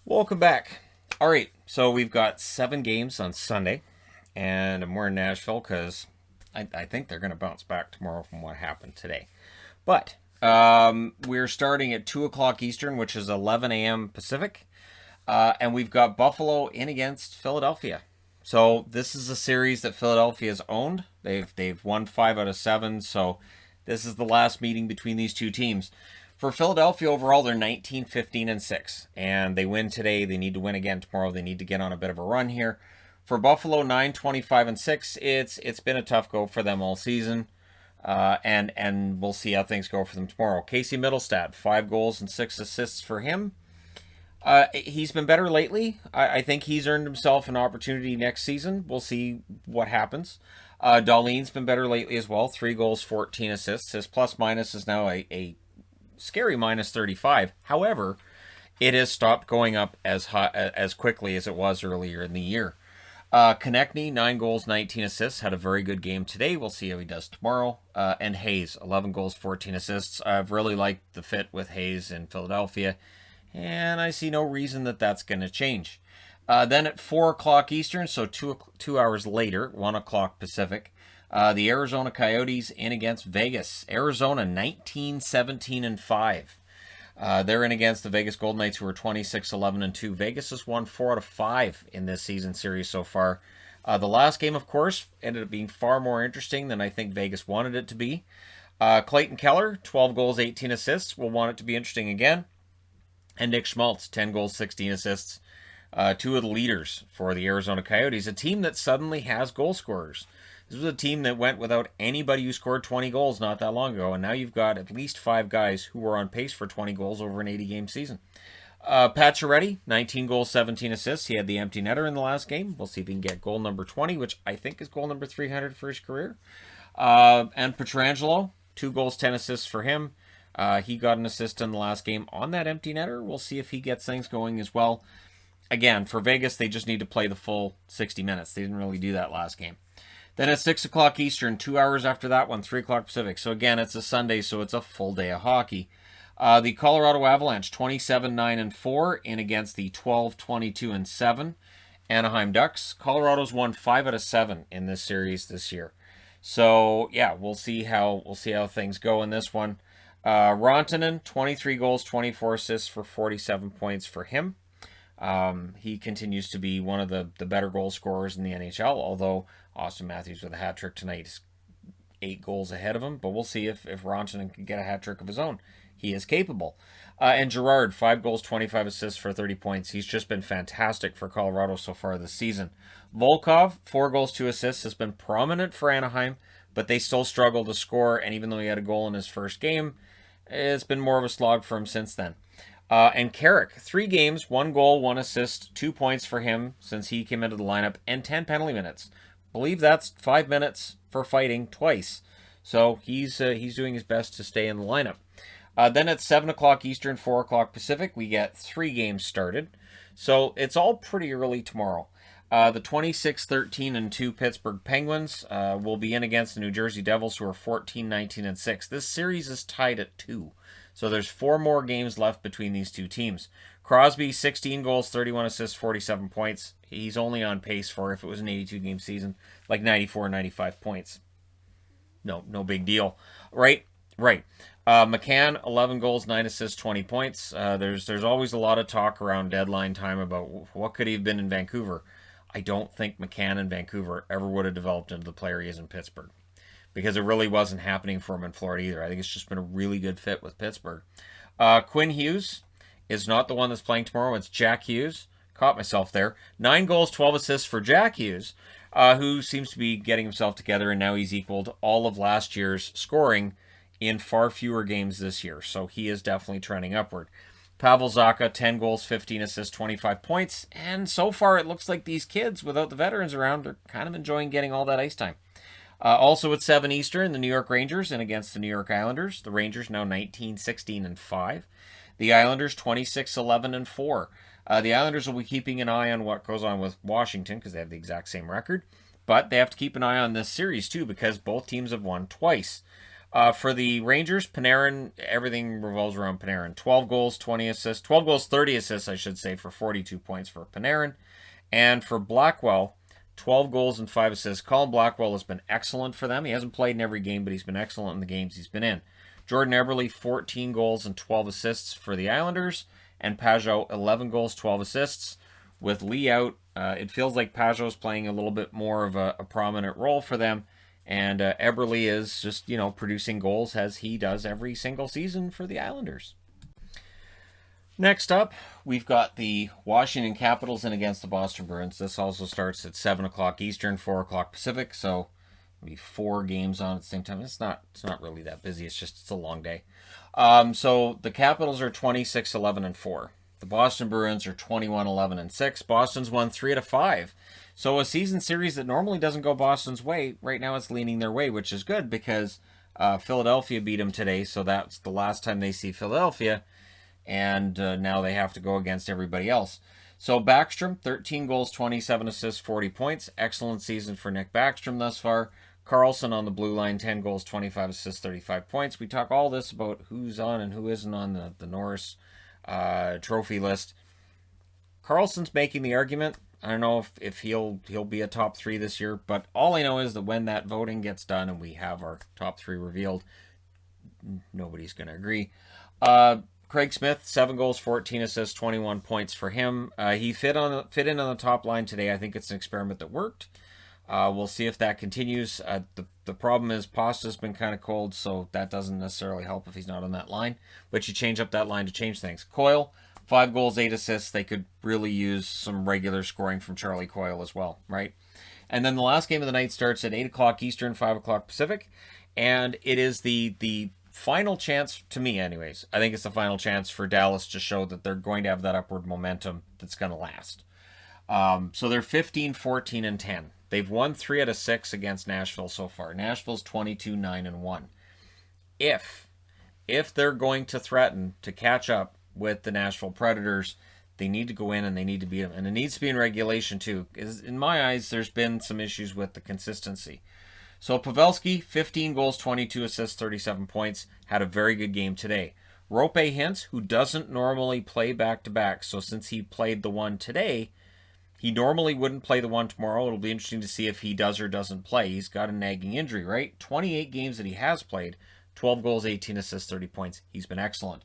Welcome back. All right, so we've got 7 games on Sunday, and we're in Nashville because I think they're going to bounce back tomorrow from what happened today. But we're starting at 2 o'clock Eastern, which is 11 a.m. Pacific, and we've got Buffalo in against Philadelphia. So this is a series that Philadelphia's owned. They've won 5 out of 7, so this is the last meeting between these two teams. For Philadelphia overall, they're 19, 15, and 6. And they win today. They need to win again tomorrow. They need to get on a bit of a run here. For Buffalo, 9, 25, and 6. It's been a tough go for them all season. And we'll see how things go for them tomorrow. Casey Middlestad, 5 goals and 6 assists for him. He's been better lately. I think he's earned himself an opportunity next season. We'll see what happens. Dahlin's been better lately as well. 3 goals, 14 assists. His plus minus is now a scary minus 35. However, it has stopped going up as quickly as it was earlier in the year. Konechny, 9 goals, 19 assists, had a very good game today. We'll see how he does tomorrow. And Hayes, 11 goals, 14 assists. I've really liked the fit with Hayes in Philadelphia, and I see no reason that that's going to change. Then at 4 o'clock Eastern, so 2 hours later, 1 o'clock Pacific, the Arizona Coyotes in against Vegas. Arizona 19, 17, and 5. They're in against the Vegas Golden Knights, who are 26, 11, and 2. Vegas has won 4 out of 5 in this season series so far. The last game, of course, ended up being far more interesting than I think Vegas wanted it to be. Clayton Keller, 12 goals, 18 assists. Will want it to be interesting again. And Nick Schmaltz, 10 goals, 16 assists. 2 of the leaders for the Arizona Coyotes, a team that suddenly has goal scorers. This was a team that went without anybody who scored 20 goals not that long ago, and now you've got at least 5 guys who were on pace for 20 goals over an 80-game season. Pacioretty, 19 goals, 17 assists. He had the empty netter in the last game. We'll see if he can get goal number 20, which I think is goal number 300 for his career. And Pietrangelo, 2 goals, 10 assists for him. He got an assist in the last game on that empty netter. We'll see if he gets things going as well. Again, for Vegas, they just need to play the full 60 minutes. They didn't really do that last game. Then at 6 o'clock Eastern, 2 hours after that one, 3 o'clock Pacific. So again, it's a Sunday, so it's a full day of hockey. The Colorado Avalanche, 27, 9, and 4, in against the 12, 22, and 7 Anaheim Ducks. Colorado's won 5 out of 7 in this series this year. So yeah, we'll see how things go in this one. Rantanen, 23 goals, 24 assists for 47 points for him. He continues to be one of the better goal scorers in the NHL, although Austin Matthews with a hat trick tonight is 8 goals ahead of him, but we'll see if Rantanen can get a hat trick of his own. He is capable. And Girard, 5 goals, 25 assists for 30 points. He's just been fantastic for Colorado so far this season. Volkov, 4 goals, 2 assists, has been prominent for Anaheim, but they still struggle to score, and even though he had a goal in his first game, it's been more of a slog for him since then. And Carrick, 3 games, 1 goal, 1 assist, 2 points for him since he came into the lineup, and 10 penalty minutes. I believe that's 5 minutes for fighting twice. So he's doing his best to stay in the lineup. Then at 7 o'clock Eastern, 4 o'clock Pacific, we get 3 games started. So it's all pretty early tomorrow. The 26, 13, and 2 Pittsburgh Penguins will be in against the New Jersey Devils, who are 14, 19, and 6. This series is tied at 2. So there's 4 more games left between these two teams. Crosby, 16 goals, 31 assists, 47 points. He's only on pace for, if it was an 82-game season, like 94, 95 points. No big deal. Right. McCann, 11 goals, 9 assists, 20 points. There's always a lot of talk around deadline time about what could he have been in Vancouver. I don't think McCann in Vancouver ever would have developed into the player he is in Pittsburgh, because it really wasn't happening for him in Florida either. I think it's just been a really good fit with Pittsburgh. Quinn Hughes is not the one that's playing tomorrow. It's Jack Hughes. Caught myself there. 9 goals, 12 assists for Jack Hughes, who seems to be getting himself together, and now he's equaled all of last year's scoring in far fewer games this year. So he is definitely trending upward. Pavel Zacha, 10 goals, 15 assists, 25 points. And so far it looks like these kids, without the veterans around, are kind of enjoying getting all that ice time. Also at 7 Eastern, the New York Rangers in against the New York Islanders. The Rangers now 19, 16, and 5. The Islanders 26, 11, and 4. The Islanders will be keeping an eye on what goes on with Washington, because they have the exact same record. But they have to keep an eye on this series too, because both teams have won twice. For the Rangers, Panarin, everything revolves around Panarin. 12 goals, 20 assists. 12 goals, 30 assists, I should say, for 42 points for Panarin. And for Blackwell, 12 goals and 5 assists. Colin Blackwell has been excellent for them. He hasn't played in every game, but he's been excellent in the games he's been in. Jordan Eberle, 14 goals and 12 assists for the Islanders. And Pajot, 11 goals, 12 assists. With Lee out, it feels like Pajot's playing a little bit more of a prominent role for them. And Eberle is just, producing goals as he does every single season for the Islanders. Next up, we've got the Washington Capitals in against the Boston Bruins. This also starts at 7 o'clock Eastern, 4 o'clock Pacific, so it'll be 4 games on at the same time. It's not really that busy. It's a long day. So the Capitals are 26-11-4. The Boston Bruins are 21-11-6. Boston's won 3 out of 5. So a season series that normally doesn't go Boston's way, right now it's leaning their way, which is good because Philadelphia beat them today, so that's the last time they see Philadelphia, and now they have to go against everybody else. So Backstrom, 13 goals, 27 assists, 40 points. Excellent season for Nick Backstrom thus far. Carlson on the blue line, 10 goals, 25 assists, 35 points. We talk all this about who's on and who isn't on the Norris trophy list. Carlson's making the argument. I don't know if he'll be a top 3 this year, but all I know is that when that voting gets done and we have our top 3 revealed, nobody's going to agree. Craig Smith, 7 goals, 14 assists, 21 points for him. He fit in on the top line today. I think it's an experiment that worked. We'll see if that continues. The problem is Pasta's been kind of cold, so that doesn't necessarily help if he's not on that line. But you change up that line to change things. Coyle, 5 goals, 8 assists. They could really use some regular scoring from Charlie Coyle as well, right? And then the last game of the night starts at 8 o'clock Eastern, 5 o'clock Pacific. And it is the final chance, to me anyways, I think it's the final chance for Dallas to show that they're going to have that upward momentum that's going to last. So they're 15, 14, and 10. They've won 3 out of 6 against Nashville so far. Nashville's 22-9-1. If they're going to threaten to catch up with the Nashville Predators, they need to go in and they need to beat them. And it needs to be in regulation too. Because in my eyes, there's been some issues with the consistency. So Pavelski, 15 goals, 22 assists, 37 points, had a very good game today. Roope Hintz, who doesn't normally play back-to-back, so since he played the one today, he normally wouldn't play the one tomorrow. It'll be interesting to see if he does or doesn't play. He's got a nagging injury, right? 28 games that he has played, 12 goals, 18 assists, 30 points. He's been excellent.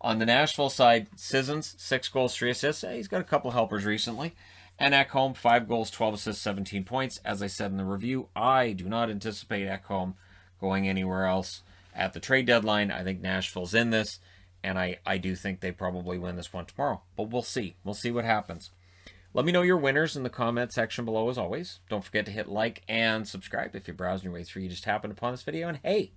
On the Nashville side, Sissons, 6 goals, 3 assists. He's got a couple helpers recently. And Ekholm, 5 goals, 12 assists, 17 points. As I said in the review, I do not anticipate Ekholm going anywhere else at the trade deadline. I think Nashville's in this, and I do think they probably win this one tomorrow. But we'll see. We'll see what happens. Let me know your winners in the comment section below as always. Don't forget to hit like and subscribe if you're browsing your way through. You just happened upon this video. And hey,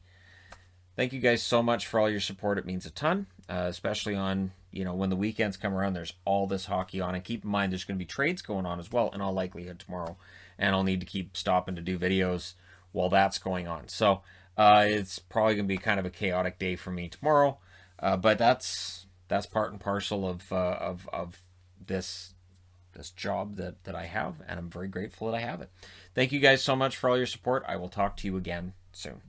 thank you guys so much for all your support. It means a ton, especially on, when the weekends come around, there's all this hockey on. And keep in mind, there's going to be trades going on as well, in all likelihood tomorrow. And I'll need to keep stopping to do videos while that's going on. So it's probably going to be kind of a chaotic day for me tomorrow. But that's part and parcel of this job that I have, and I'm very grateful that I have it. Thank you guys so much for all your support. I will talk to you again soon.